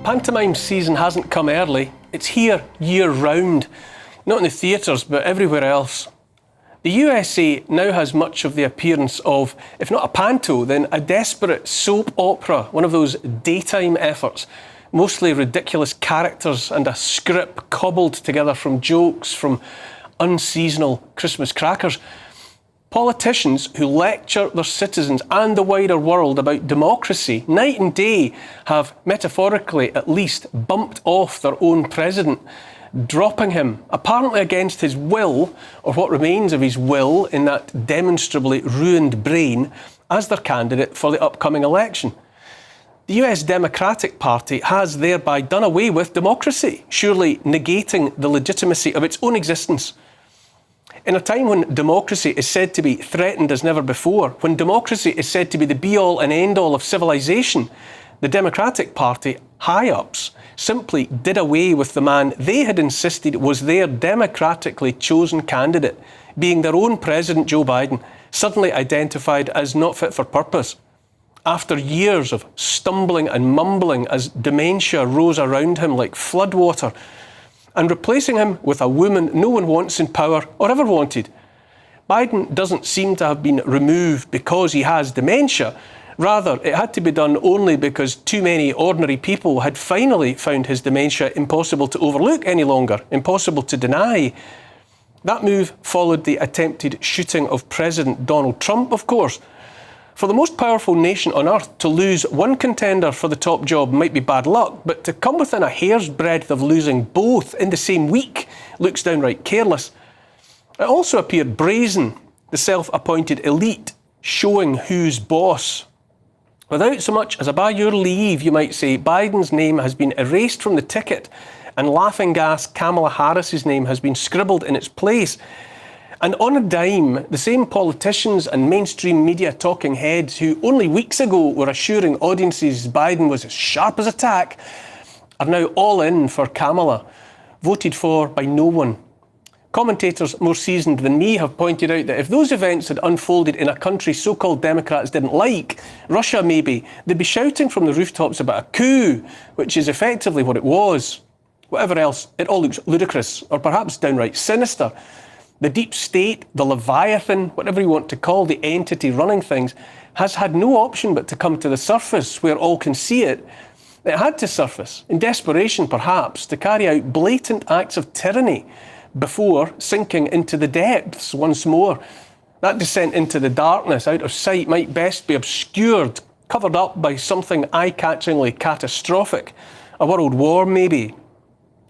Pantomime season hasn't come early. It's here year-round. Not in the theatres, but everywhere else. The USA now has much of the appearance of, if not a panto, then a desperate soap opera, one of those daytime efforts. Mostly ridiculous characters and a script cobbled together from jokes from unseasonal Christmas crackers. Politicians who lecture their citizens and the wider world about democracy night and day have, metaphorically at least, bumped off their own president, dropping him, apparently against his will, or what remains of his will in that demonstrably ruined brain, as their candidate for the upcoming election. The US Democratic Party has thereby done away with democracy, surely negating the legitimacy of its own existence. In a time when democracy is said to be threatened as never before, when democracy is said to be the be-all and end-all of civilization, the Democratic Party high-ups simply did away with the man they had insisted was their democratically chosen candidate, being their own President Joe Biden, suddenly identified as not fit for purpose. After years of stumbling and mumbling as dementia rose around him like floodwater, and replacing him with a woman no one wants in power or ever wanted. Biden doesn't seem to have been removed because he has dementia. Rather, it had to be done only because too many ordinary people had finally found his dementia impossible to overlook any longer, impossible to deny. That move followed the attempted shooting of President Donald Trump, of course. For the most powerful nation on earth, to lose one contender for the top job might be bad luck, but to come within a hair's breadth of losing both in the same week looks downright careless. It also appeared brazen, the self-appointed elite showing who's boss. Without so much as a by your leave, you might say, Biden's name has been erased from the ticket and laughing-gas Kamala Harris's name has been scribbled in its place. And on a dime, the same politicians and mainstream media talking heads who only weeks ago were assuring audiences Biden was as sharp as a tack are now all in for Kamala, voted for by no one. Commentators more seasoned than me have pointed out that if those events had unfolded in a country so-called Democrats didn't like, Russia maybe, they'd be shouting from the rooftops about a coup, which is effectively what it was. Whatever else, it all looks ludicrous, or perhaps downright sinister. The deep state, the Leviathan, whatever you want to call the entity running things, has had no option but to come to the surface where all can see it. It had to surface, in desperation perhaps, to carry out blatant acts of tyranny before sinking into the depths once more. That descent into the darkness, out of sight, might best be obscured, covered up by something eye-catchingly catastrophic. A world war, maybe.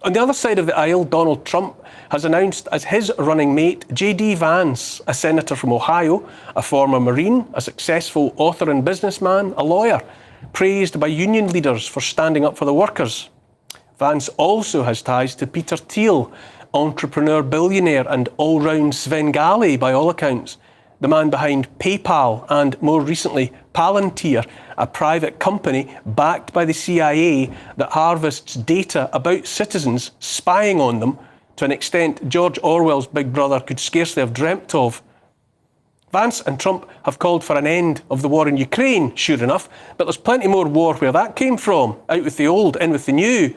On the other side of the aisle, Donald Trump has announced as his running mate J.D. Vance, a senator from Ohio, a former Marine, a successful author and businessman, a lawyer, praised by union leaders for standing up for the workers. Vance also has ties to Peter Thiel, entrepreneur, billionaire and all-round Svengali by all accounts, the man behind PayPal and, more recently, Palantir, a private company backed by the CIA that harvests data about citizens, spying on them to an extent George Orwell's Big Brother could scarcely have dreamt of. Vance and Trump have called for an end of the war in Ukraine, sure enough, but there's plenty more war where that came from, out with the old, in with the new.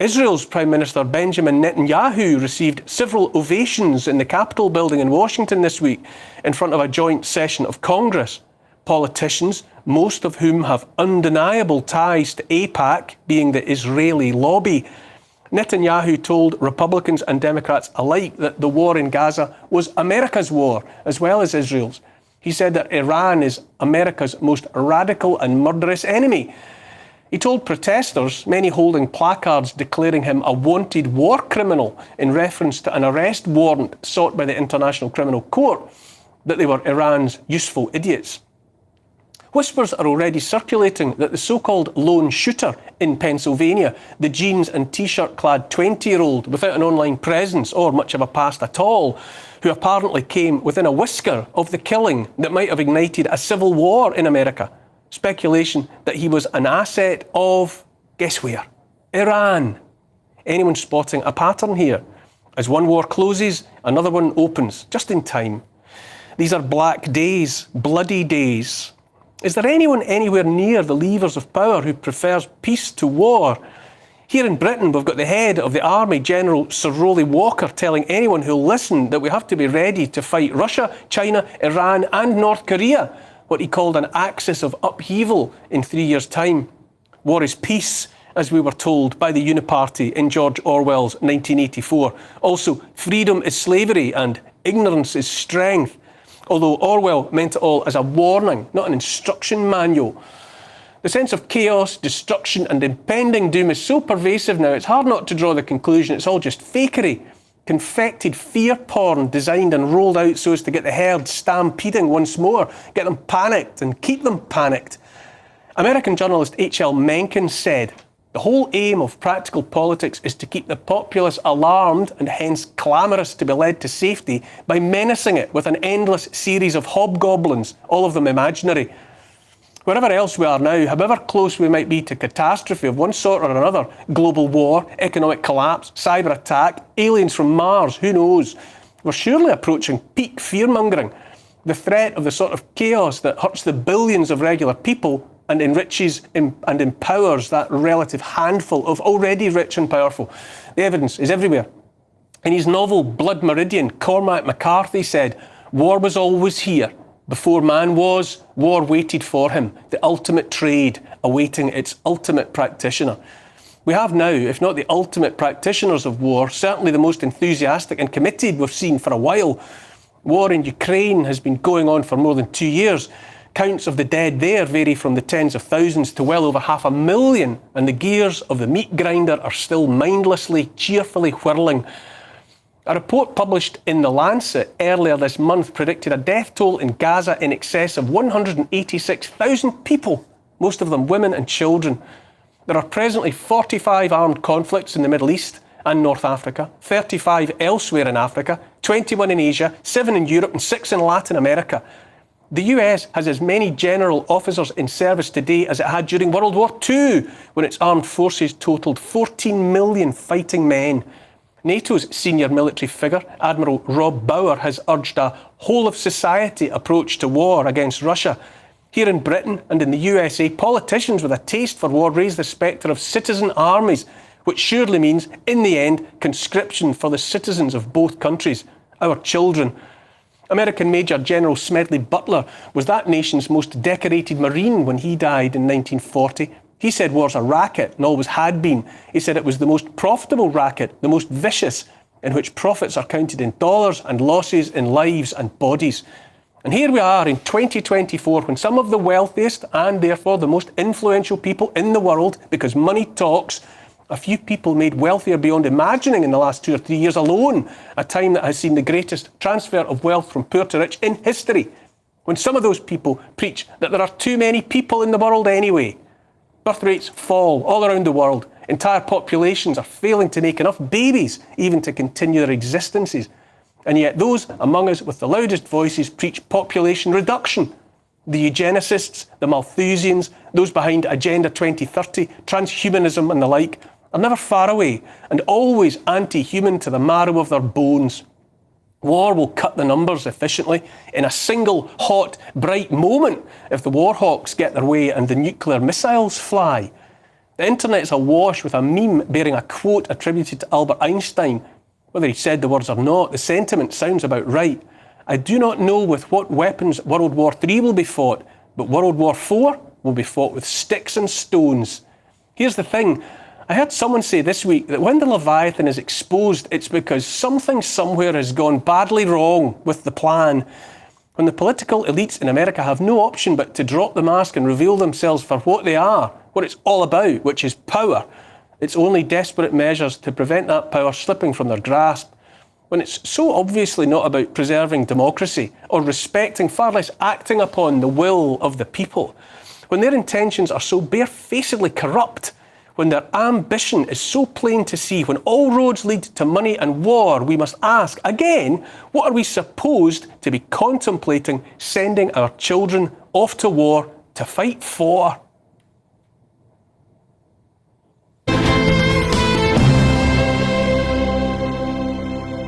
Israel's Prime Minister Benjamin Netanyahu received several ovations in the Capitol building in Washington this week in front of a joint session of Congress. Politicians, most of whom have undeniable ties to AIPAC, being the Israeli lobby. Netanyahu told Republicans and Democrats alike that the war in Gaza was America's war, as well as Israel's. He said that Iran is America's most radical and murderous enemy. He told protesters, many holding placards declaring him a wanted war criminal in reference to an arrest warrant sought by the International Criminal Court, that they were Iran's useful idiots. Whispers are already circulating that the so-called lone shooter in Pennsylvania, the jeans and t-shirt clad 20-year-old without an online presence or much of a past at all, who apparently came within a whisker of the killing that might have ignited a civil war in America. Speculation that he was an asset of, guess where? Iran. Anyone spotting a pattern here? As one war closes, another one opens, just in time. These are black days, bloody days. Is there anyone anywhere near the levers of power who prefers peace to war? Here in Britain, we've got the head of the army, General Sir Rowley Walker, telling anyone who'll listen that we have to be ready to fight Russia, China, Iran and North Korea, what he called an axis of upheaval in 3 years' time. War is peace, as we were told by the Uniparty in George Orwell's 1984. Also, freedom is slavery and ignorance is strength. Although Orwell meant it all as a warning, not an instruction manual. The sense of chaos, destruction and impending doom is so pervasive now, it's hard not to draw the conclusion it's all just fakery. Confected fear porn designed and rolled out so as to get the herd stampeding once more, get them panicked and keep them panicked. American journalist H.L. Mencken said, "The whole aim of practical politics is to keep the populace alarmed and hence clamorous to be led to safety by menacing it with an endless series of hobgoblins, all of them imaginary. Wherever else we are now, however close we might be to catastrophe of one sort or another, global war, economic collapse, cyber attack, aliens from Mars, who knows? We're surely approaching peak fear-mongering. The threat of the sort of chaos that hurts the billions of regular people and enriches and empowers that relative handful of already rich and powerful. The evidence is everywhere." In his novel Blood Meridian, Cormac McCarthy said, "War was always here. Before man was, war waited for him, the ultimate trade, awaiting its ultimate practitioner." We have now, if not the ultimate practitioners of war, certainly the most enthusiastic and committed we've seen for a while. War in Ukraine has been going on for more than 2 years. Counts of the dead there vary from the tens of thousands to well over 500,000, and the gears of the meat grinder are still mindlessly, cheerfully whirling. A report published in The Lancet earlier this month predicted a death toll in Gaza in excess of 186,000 people, most of them women and children. There are presently 45 armed conflicts in the Middle East and North Africa, 35 elsewhere in Africa, 21 in Asia, 7 in Europe and 6 in Latin America. The US has as many general officers in service today as it had during World War II, when its armed forces totalled 14 million fighting men. NATO's senior military figure, Admiral Rob Bauer, has urged a whole-of-society approach to war against Russia. Here in Britain and in the USA, politicians with a taste for war raise the spectre of citizen armies, which surely means, in the end, conscription for the citizens of both countries, our children. American Major General Smedley Butler was that nation's most decorated Marine when he died in 1940. He said war's a racket and always had been. He said it was the most profitable racket, the most vicious, in which profits are counted in dollars and losses in lives and bodies. And here we are in 2024, when some of the wealthiest and therefore the most influential people in the world, because money talks, a few people made wealthier beyond imagining in the last 2 or 3 years alone, a time that has seen the greatest transfer of wealth from poor to rich in history. When some of those people preach that there are too many people in the world anyway. Birth rates fall all around the world. Entire populations are failing to make enough babies even to continue their existences. And yet those among us with the loudest voices preach population reduction. The eugenicists, the Malthusians, those behind Agenda 2030, transhumanism and the like, are never far away and always anti-human to the marrow of their bones. War will cut the numbers efficiently in a single, hot, bright moment if the war hawks get their way and the nuclear missiles fly. The internet's awash with a meme bearing a quote attributed to Albert Einstein. Whether he said the words or not, the sentiment sounds about right. "I do not know with what weapons World War III will be fought, but World War IV will be fought with sticks and stones." Here's the thing. I heard someone say this week that when the Leviathan is exposed, it's because something somewhere has gone badly wrong with the plan. When the political elites in America have no option but to drop the mask and reveal themselves for what they are, what it's all about, which is power, it's only desperate measures to prevent that power slipping from their grasp. When it's so obviously not about preserving democracy or respecting, far less acting upon the will of the people. When their intentions are so barefacedly corrupt, when their ambition is so plain to see, when all roads lead to money and war, we must ask, again, what are we supposed to be contemplating sending our children off to war to fight for?